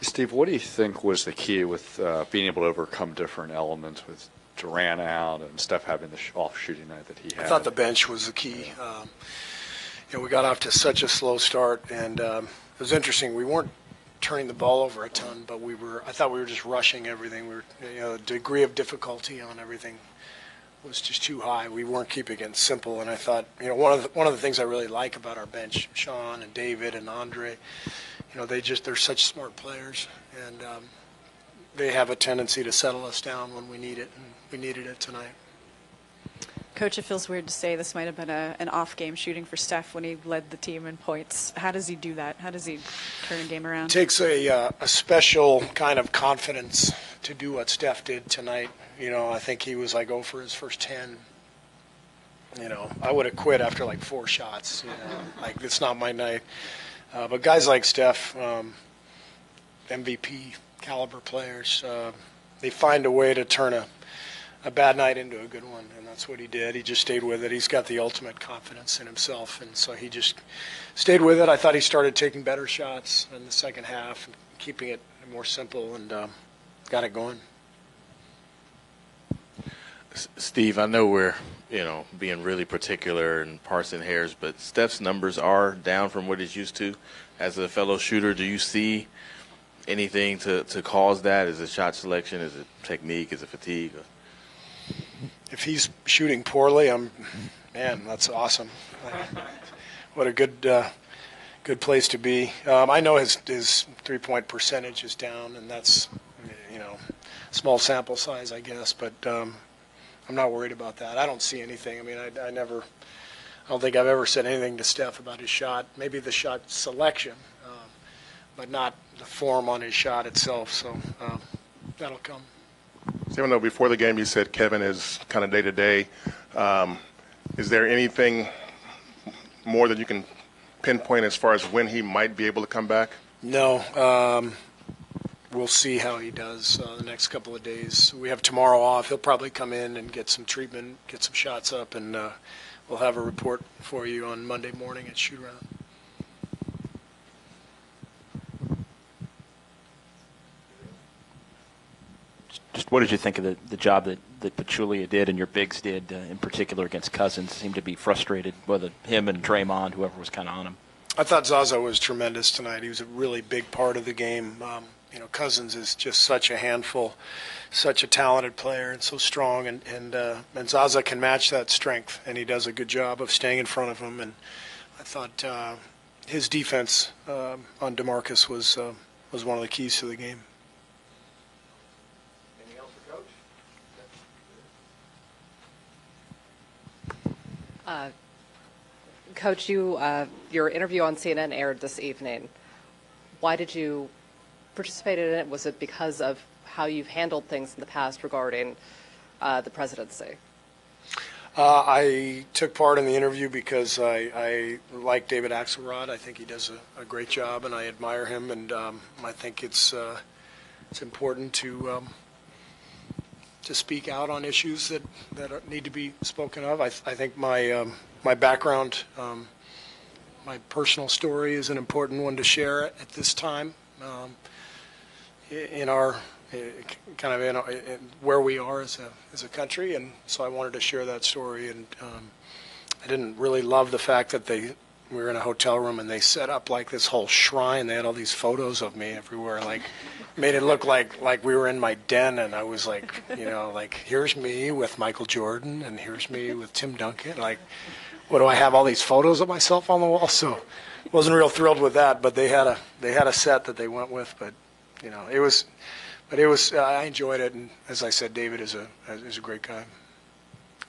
Steve, what do you think was the key with being able to overcome different elements with Durant out and Steph having the off shooting night that he had? I thought the bench was the key. We got off to such a slow start, and it was interesting. We weren't turning the ball over a ton, but I thought we were just rushing everything. The degree of difficulty on everything was just too high. We weren't keeping it simple, and I thought, one of the things I really like about our bench, Sean and David and Andre, they're such smart players, and they have a tendency to settle us down when we need it, and we needed it tonight. Coach, it feels weird to say this might have been an off-game shooting for Steph when he led the team in points. How does he do that? How does he turn a game around? It takes a special kind of confidence to do what Steph did tonight. I think he was like 0 for his first 10. I would have quit after like 4 shots. Like it's not my night. But guys like Steph, MVP caliber players, they find a way to turn a bad night into a good one, and that's what he did. He just stayed with it. He's got the ultimate confidence in himself, and so he just stayed with it. I thought he started taking better shots in the second half, and keeping it more simple, and got it going. Steve, I know we're being really particular and parsing hairs, but Steph's numbers are down from what he's used to. As a fellow shooter, do you see anything to cause that? Is it shot selection? Is it technique? Is it fatigue? If he's shooting poorly, man, that's awesome. What a good place to be. I know his 3-point percentage is down, and that's small sample size, I guess, but I'm not worried about that. I don't see anything. I mean, I don't think I've ever said anything to Steph about his shot. Maybe the shot selection, but not the form on his shot itself. So that'll come. Even though before the game you said Kevin is kind of day-to-day, is there anything more that you can pinpoint as far as when he might be able to come back? No. We'll see how he does the next couple of days. We have tomorrow off. He'll probably come in and get some treatment, get some shots up, and we'll have a report for you on Monday morning at shoot-around. Just what did you think of the job that Pachulia did and your bigs did, in particular against Cousins? Seemed to be frustrated, whether him and Draymond, whoever was kind of on him. I thought Zaza was tremendous tonight. He was a really big part of the game. Cousins is just such a handful, such a talented player and so strong, and Zaza can match that strength, and he does a good job of staying in front of him. And I thought his defense on DeMarcus was one of the keys to the game. Anything else for Coach? Coach, your interview on CNN aired this evening. Why did you participate in it? Was it because of how you've handled things in the past regarding the presidency? I took part in the interview because I like David Axelrod. I think he does a great job, and I admire him. And I think it's important to speak out on issues that need to be spoken of. I think my background, my personal story, is an important one to share at this time. In our where we are as a country, and so I wanted to share that story. And I didn't really love the fact that we were in a hotel room and they set up like this whole shrine. They had all these photos of me everywhere, like made it look like we were in my den, and I was like, like here's me with Michael Jordan and here's me with Tim Duncan. Like, what do I have all these photos of myself on the wall? So wasn't real thrilled with that, but they had a set that they went with. But I enjoyed it, and as I said, David is a great guy.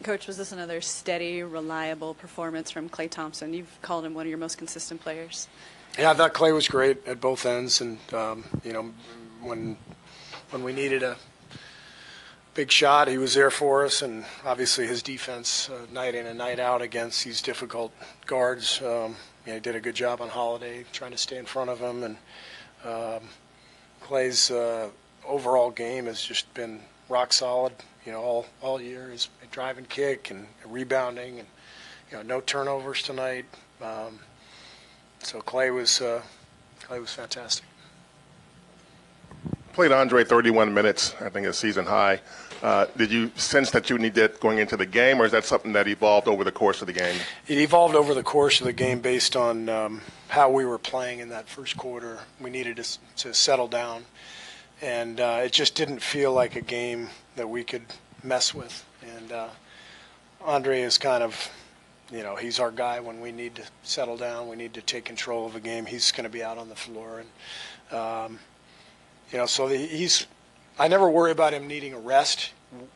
Coach, was this another steady, reliable performance from Klay Thompson? You've called him one of your most consistent players. Yeah, I thought Klay was great at both ends, and when we needed a big shot, he was there for us, and obviously his defense, night in and night out against these difficult guards. He did a good job on Holiday, trying to stay in front of him, and Klay's overall game has just been rock solid, all year. His drive and kick and rebounding, and no turnovers tonight. So Klay was fantastic. played Andre 31 minutes, I think a season high. Did you sense that you need that going into the game, or is that something that evolved over the course of the game? It evolved over the course of the game based on how we were playing in that first quarter. We needed to settle down, and it just didn't feel like a game that we could mess with. And Andre is kind of, he's our guy when we need to settle down. We need to take control of a game. He's going to be out on the floor, and so I never worry about him needing a rest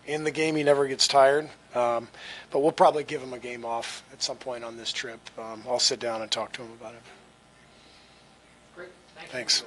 in the game. He never gets tired, but we'll probably give him a game off at some point on this trip. I'll sit down and talk to him about it. Great. Thanks.